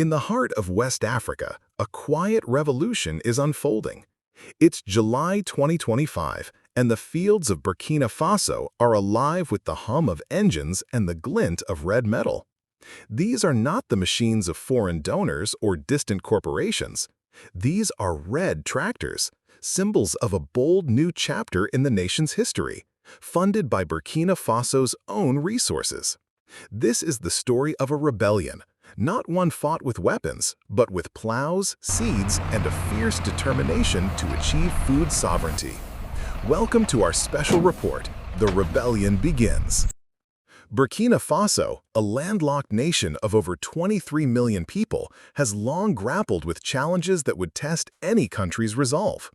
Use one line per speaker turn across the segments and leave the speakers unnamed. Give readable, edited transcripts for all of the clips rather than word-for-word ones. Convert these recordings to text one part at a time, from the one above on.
In the heart of West Africa, a quiet revolution is unfolding. It's July 2025, and the fields of Burkina Faso are alive with the hum of engines and the glint of red metal. These are not the machines of foreign donors or distant corporations. These are red tractors, symbols of a bold new chapter in the nation's history, funded by Burkina Faso's own resources. This is the story of a rebellion, not one fought with weapons, but with plows, seeds, and a fierce determination to achieve food sovereignty. Welcome to our special report, The Rebellion Begins. Burkina Faso, a landlocked nation of over 23 million people, has long grappled with challenges that would test any country's resolve.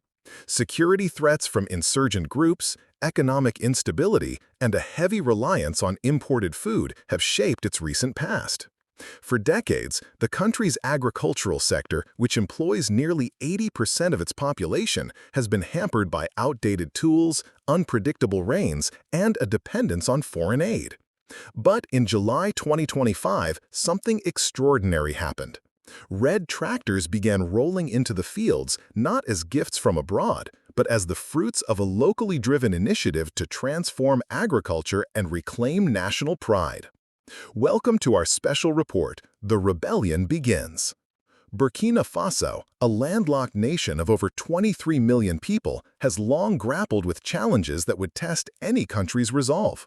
Security threats from insurgent groups, economic instability, and a heavy reliance on imported food have shaped its recent past. For decades, the country's agricultural sector, which employs nearly 80% of its population, has been hampered by outdated tools, unpredictable rains, and a dependence on foreign aid. But in July 2025, something extraordinary happened. Red tractors began rolling into the fields not as gifts from abroad, but as the fruits of a locally driven initiative to transform agriculture and reclaim national pride. Welcome to our special report, The Rebellion Begins. Burkina Faso, a landlocked nation of over 23 million people, has long grappled with challenges that would test any country's resolve.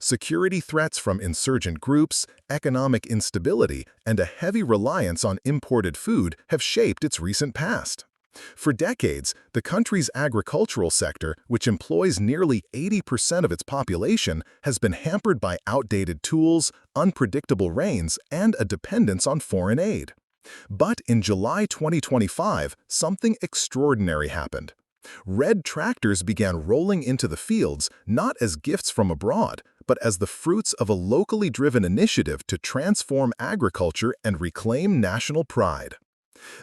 Security threats from insurgent groups, economic instability, and a heavy reliance on imported food have shaped its recent past. For decades, the country's agricultural sector, which employs nearly 80% of its population, has been hampered by outdated tools, unpredictable rains, and a dependence on foreign aid. But in July 2025, something extraordinary happened. Red tractors began rolling into the fields not as gifts from abroad, but as the fruits of a locally driven initiative to transform agriculture and reclaim national pride.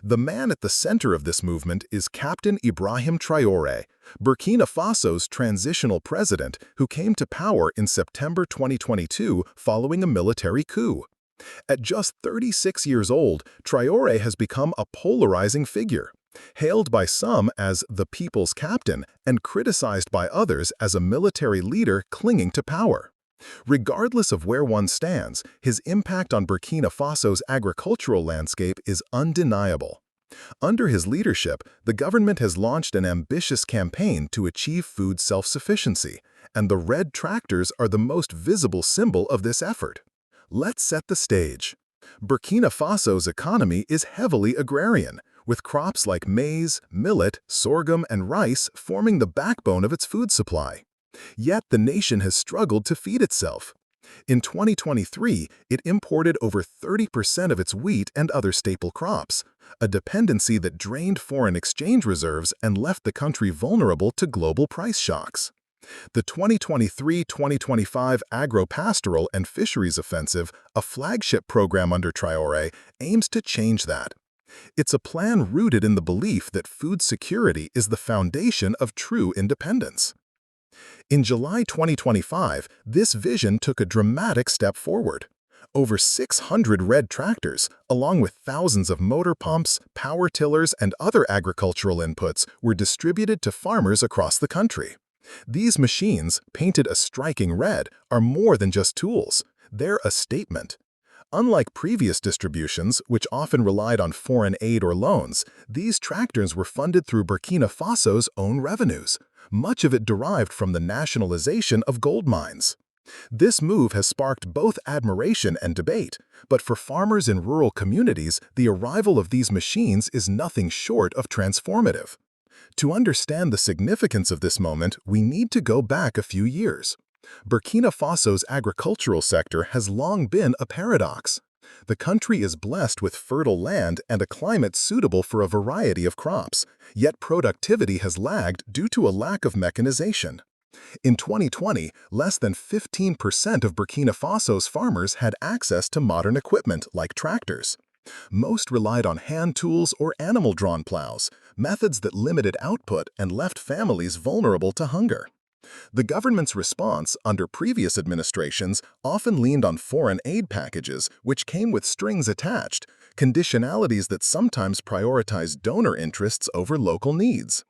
The man at the center of this movement is Captain Ibrahim Traoré, Burkina Faso's transitional president who came to power in September 2022 following a military coup. At just 36 years old, Traoré has become a polarizing figure, hailed by some as the people's captain and criticized by others as a military leader clinging to power. Regardless of where one stands, his impact on Burkina Faso's agricultural landscape is undeniable. Under his leadership, the government has launched an ambitious campaign to achieve food self-sufficiency, and the red tractors are the most visible symbol of this effort. Let's set the stage. Burkina Faso's economy is heavily agrarian, with crops like maize, millet, sorghum, and rice forming the backbone of its food supply. Yet the nation has struggled to feed itself. In 2023, it imported over 30% of its wheat and other staple crops, a dependency that drained foreign exchange reserves and left the country vulnerable to global price shocks. The 2023-2025 Agro-Pastoral and Fisheries Offensive, a flagship program under Traoré, aims to change that. It's a plan rooted in the belief that food security is the foundation of true independence. In July 2025, this vision took a dramatic step forward. Over 600 red tractors, along with thousands of motor pumps, power tillers, and other agricultural inputs, were distributed to farmers across the country. These machines, painted a striking red, are more than just tools. They're a statement. Unlike previous distributions, which often relied on foreign aid or loans, these tractors were funded through Burkina Faso's own revenues, much of it derived from the nationalization of gold mines. This move has sparked both admiration and debate, but for farmers in rural communities, the arrival of these machines is nothing short of transformative. To understand the significance of this moment, we need to go back a few years. Burkina Faso's agricultural sector has long been a paradox. The country is blessed with fertile land and a climate suitable for a variety of crops, yet productivity has lagged due to a lack of mechanization. In 2020, less than 15% of Burkina Faso's farmers had access to modern equipment like tractors. Most relied on hand tools or animal-drawn plows, methods that limited output and left families vulnerable to hunger. The government's response under previous administrations often leaned on foreign aid packages which came with strings attached, conditionalities that sometimes prioritize donor interests over local needs.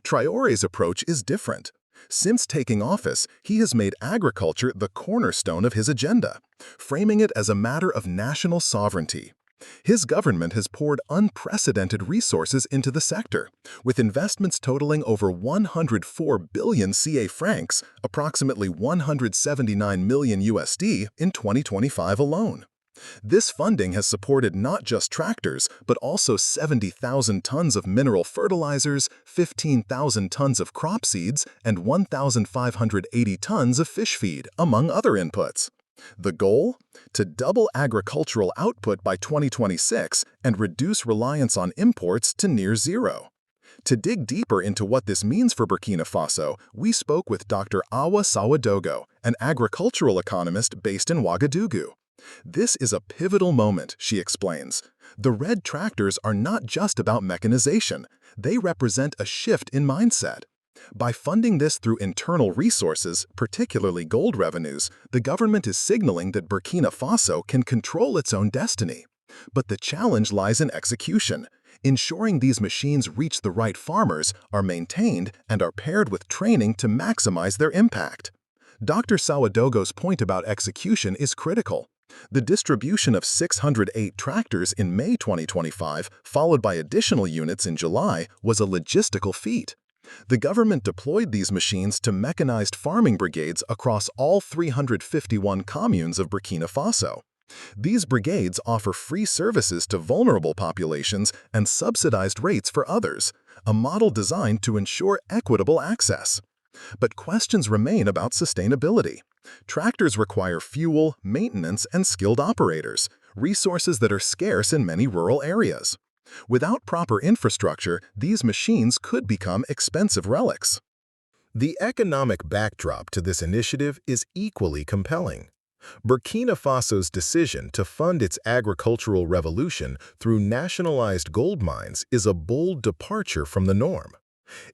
Traore's approach is different. Since taking office, he has made agriculture the cornerstone of his agenda, framing it as a matter of national sovereignty. His government has poured unprecedented resources into the sector, with investments totaling over 104 billion CA francs, approximately 179 million USD, in 2025 alone. This funding has supported not just tractors, but also 70,000 tons of mineral fertilizers, 15,000 tons of crop seeds, and 1,580 tons of fish feed, among other inputs. The goal? To double agricultural output by 2026 and reduce reliance on imports to near zero. To dig deeper into what this means for Burkina Faso, we spoke with Dr. Awa Sawadogo, an agricultural economist based in Ouagadougou. This is a pivotal moment, she explains. The red tractors are not just about mechanization. They represent a shift in mindset. By funding this through internal resources, particularly gold revenues, the government is signaling that Burkina Faso can control its own destiny. But the challenge lies in execution, ensuring these machines reach the right farmers, are maintained, and are paired with training to maximize their impact. Dr. Sawadogo's point about execution is critical. The distribution of 608 tractors in May 2025, followed by additional units in July, was a logistical feat. The government deployed these machines to mechanized farming brigades across all 351 communes of Burkina Faso. These brigades offer free services to vulnerable populations and subsidized rates for others, a model designed to ensure equitable access. But questions remain about sustainability. Tractors require fuel, maintenance, and skilled operators, resources that are scarce in many rural areas. Without proper infrastructure, these machines could become expensive relics. The economic backdrop to this initiative is equally compelling. Burkina Faso's decision to fund its agricultural revolution through nationalized gold mines is a bold departure from the norm.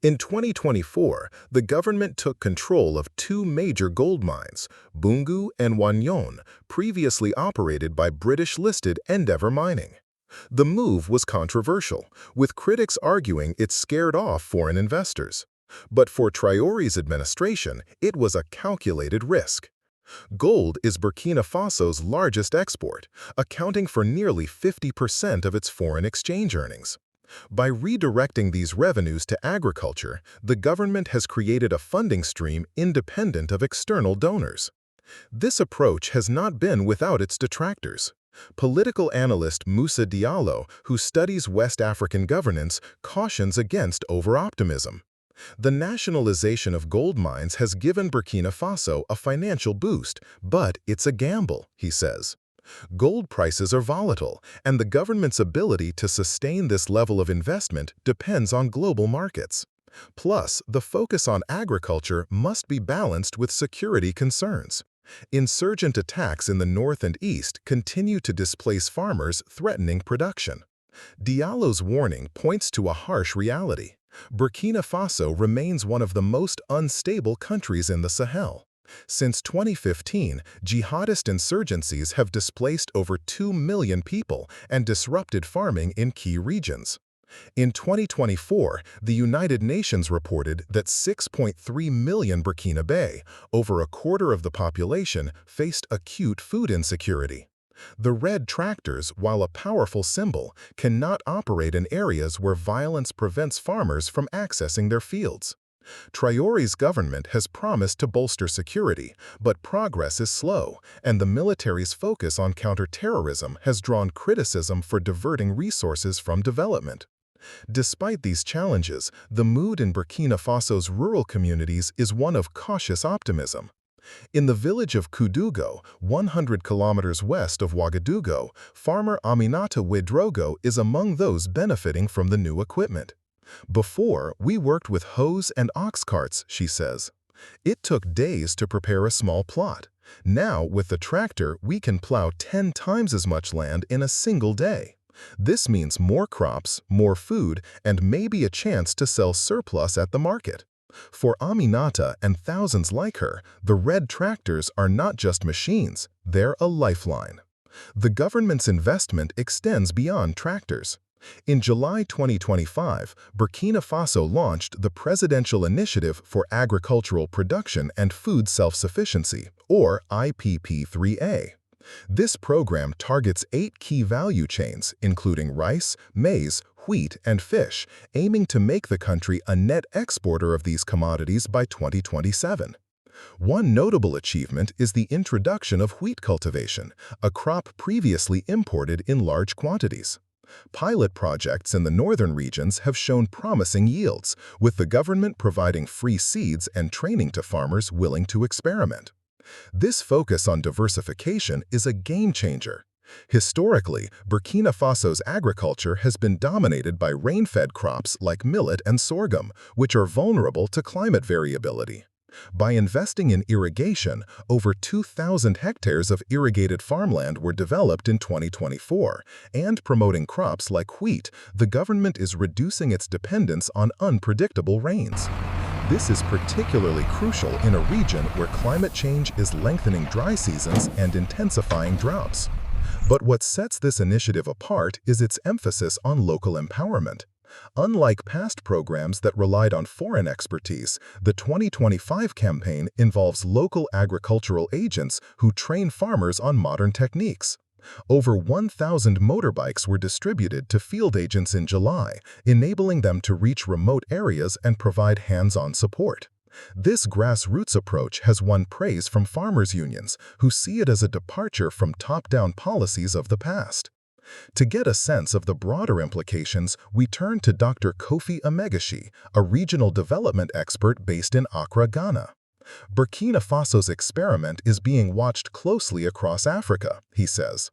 In 2024, the government took control of two major gold mines, Boungou and Wahgnion, previously operated by British-listed Endeavour Mining. The move was controversial, with critics arguing it scared off foreign investors. But for Traore's administration, it was a calculated risk. Gold is Burkina Faso's largest export, accounting for nearly 50% of its foreign exchange earnings. By redirecting these revenues to agriculture, the government has created a funding stream independent of external donors. This approach has not been without its detractors. Political analyst Moussa Diallo, who studies West African governance, cautions against over-optimism. The nationalization of gold mines has given Burkina Faso a financial boost, but it's a gamble, he says. Gold prices are volatile, and the government's ability to sustain this level of investment depends on global markets. Plus, the focus on agriculture must be balanced with security concerns. Insurgent attacks in the north and east continue to displace farmers, threatening production. Diallo's warning points to a harsh reality. Burkina Faso remains one of the most unstable countries in the Sahel. Since 2015, jihadist insurgencies have displaced over 2 million people and disrupted farming in key regions. In 2024, the United Nations reported that 6.3 million Burkinabe, over a quarter of the population, faced acute food insecurity. The red tractors, while a powerful symbol, cannot operate in areas where violence prevents farmers from accessing their fields. Traore's government has promised to bolster security, but progress is slow, and the military's focus on counterterrorism has drawn criticism for diverting resources from development. Despite these challenges, the mood in Burkina Faso's rural communities is one of cautious optimism. In the village of Koudougou, 100 kilometers west of Ouagadougou, farmer Aminata Ouedraogo is among those benefiting from the new equipment. Before, we worked with hoes and ox carts, she says. It took days to prepare a small plot. Now, with the tractor, we can plow 10 times as much land in a single day. This means more crops, more food, and maybe a chance to sell surplus at the market. For Aminata and thousands like her, the red tractors are not just machines, they're a lifeline. The government's investment extends beyond tractors. In July 2025, Burkina Faso launched the Presidential Initiative for Agricultural Production and Food Self-Sufficiency, or IPP3A. This program targets 8 key value chains, including rice, maize, wheat, and fish, aiming to make the country a net exporter of these commodities by 2027. One notable achievement is the introduction of wheat cultivation, a crop previously imported in large quantities. Pilot projects in the northern regions have shown promising yields, with the government providing free seeds and training to farmers willing to experiment. This focus on diversification is a game-changer. Historically, Burkina Faso's agriculture has been dominated by rain-fed crops like millet and sorghum, which are vulnerable to climate variability. By investing in irrigation, over 2,000 hectares of irrigated farmland were developed in 2024, and promoting crops like wheat, the government is reducing its dependence on unpredictable rains. This is particularly crucial in a region where climate change is lengthening dry seasons and intensifying droughts. But what sets this initiative apart is its emphasis on local empowerment. Unlike past programs that relied on foreign expertise, the 2025 campaign involves local agricultural agents who train farmers on modern techniques. Over 1,000 motorbikes were distributed to field agents in July, enabling them to reach remote areas and provide hands-on support. This grassroots approach has won praise from farmers' unions, who see it as a departure from top-down policies of the past. To get a sense of the broader implications, we turn to Dr. Kofi Amegashi, a regional development expert based in Accra, Ghana. Burkina Faso's experiment is being watched closely across Africa, he says.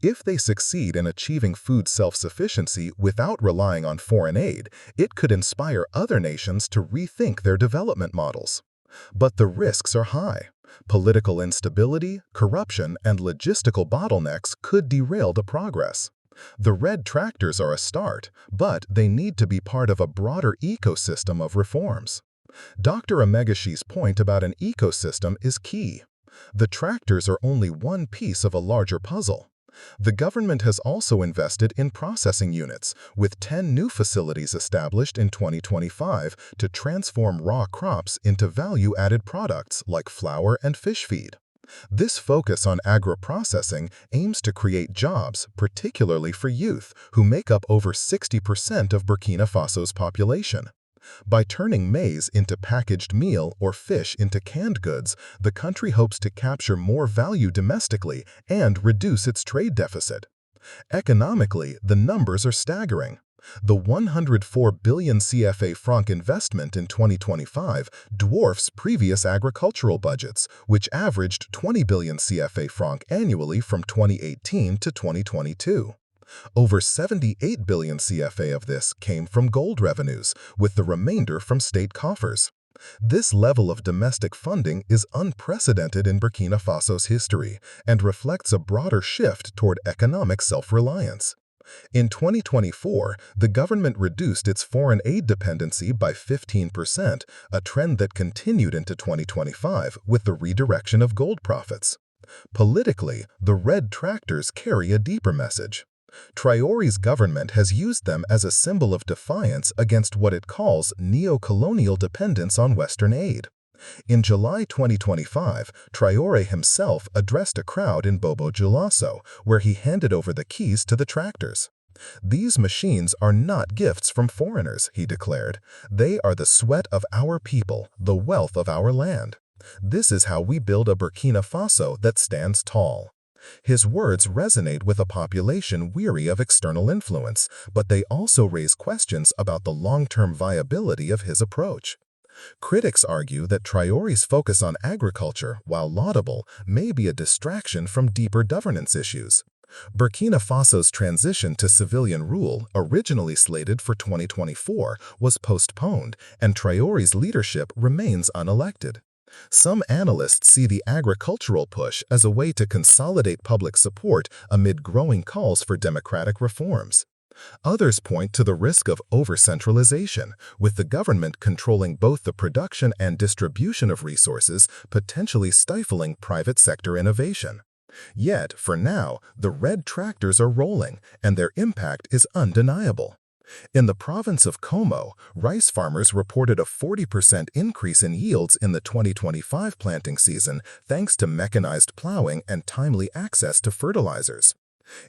If they succeed in achieving food self-sufficiency without relying on foreign aid, it could inspire other nations to rethink their development models. But the risks are high. Political instability, corruption, and logistical bottlenecks could derail the progress. The red tractors are a start, but they need to be part of a broader ecosystem of reforms. Dr. Amegashi's point about an ecosystem is key. The tractors are only one piece of a larger puzzle. The government has also invested in processing units, with 10 new facilities established in 2025 to transform raw crops into value-added products like flour and fish feed. This focus on agro-processing aims to create jobs, particularly for youth, who make up over 60% of Burkina Faso's population. By turning maize into packaged meal or fish into canned goods, the country hopes to capture more value domestically and reduce its trade deficit. Economically, the numbers are staggering. The 104 billion CFA franc investment in 2025 dwarfs previous agricultural budgets, which averaged 20 billion CFA franc annually from 2018 to 2022. Over 78 billion CFA of this came from gold revenues, with the remainder from state coffers. This level of domestic funding is unprecedented in Burkina Faso's history and reflects a broader shift toward economic self-reliance. In 2024, the government reduced its foreign aid dependency by 15%, a trend that continued into 2025 with the redirection of gold profits. Politically, the red tractors carry a deeper message. Traore's government has used them as a symbol of defiance against what it calls neo-colonial dependence on Western aid. In July 2025, Traore himself addressed a crowd in Bobo-Dioulasso, where he handed over the keys to the tractors. "These machines are not gifts from foreigners," he declared. "They are the sweat of our people, the wealth of our land. This is how we build a Burkina Faso that stands tall." His words resonate with a population weary of external influence, but they also raise questions about the long-term viability of his approach. Critics argue that Traore's focus on agriculture, while laudable, may be a distraction from deeper governance issues. Burkina Faso's transition to civilian rule, originally slated for 2024, was postponed, and Traore's leadership remains unelected. Some analysts see the agricultural push as a way to consolidate public support amid growing calls for democratic reforms. Others point to the risk of over-centralization, with the government controlling both the production and distribution of resources, potentially stifling private sector innovation. Yet, for now, the red tractors are rolling, and their impact is undeniable. In the province of Como, rice farmers reported a 40% increase in yields in the 2025 planting season thanks to mechanized plowing and timely access to fertilizers.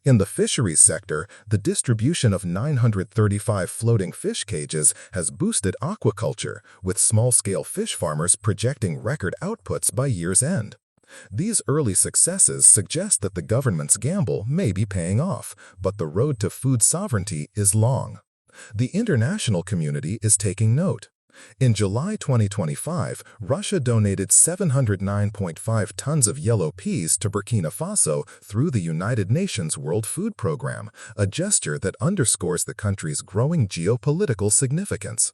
In the fisheries sector, the distribution of 935 floating fish cages has boosted aquaculture, with small-scale fish farmers projecting record outputs by year's end. These early successes suggest that the government's gamble may be paying off, but the road to food sovereignty is long. The international community is taking note. In July 2025, Russia donated 709.5 tons of yellow peas to Burkina Faso through the United Nations World Food Programme, a gesture that underscores the country's growing geopolitical significance.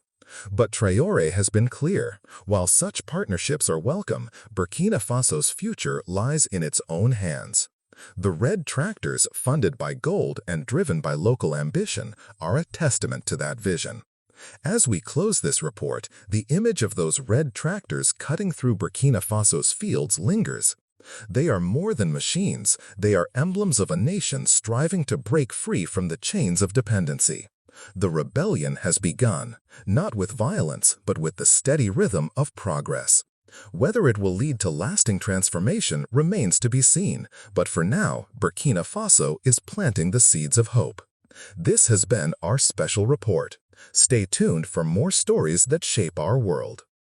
But Traoré has been clear. While such partnerships are welcome, Burkina Faso's future lies in its own hands. The red tractors, funded by gold and driven by local ambition, are a testament to that vision. As we close this report, the image of those red tractors cutting through Burkina Faso's fields lingers. They are more than machines, they are emblems of a nation striving to break free from the chains of dependency. The rebellion has begun, not with violence, but with the steady rhythm of progress. Whether it will lead to lasting transformation remains to be seen, but for now, Burkina Faso is planting the seeds of hope. This has been our special report. Stay tuned for more stories that shape our world.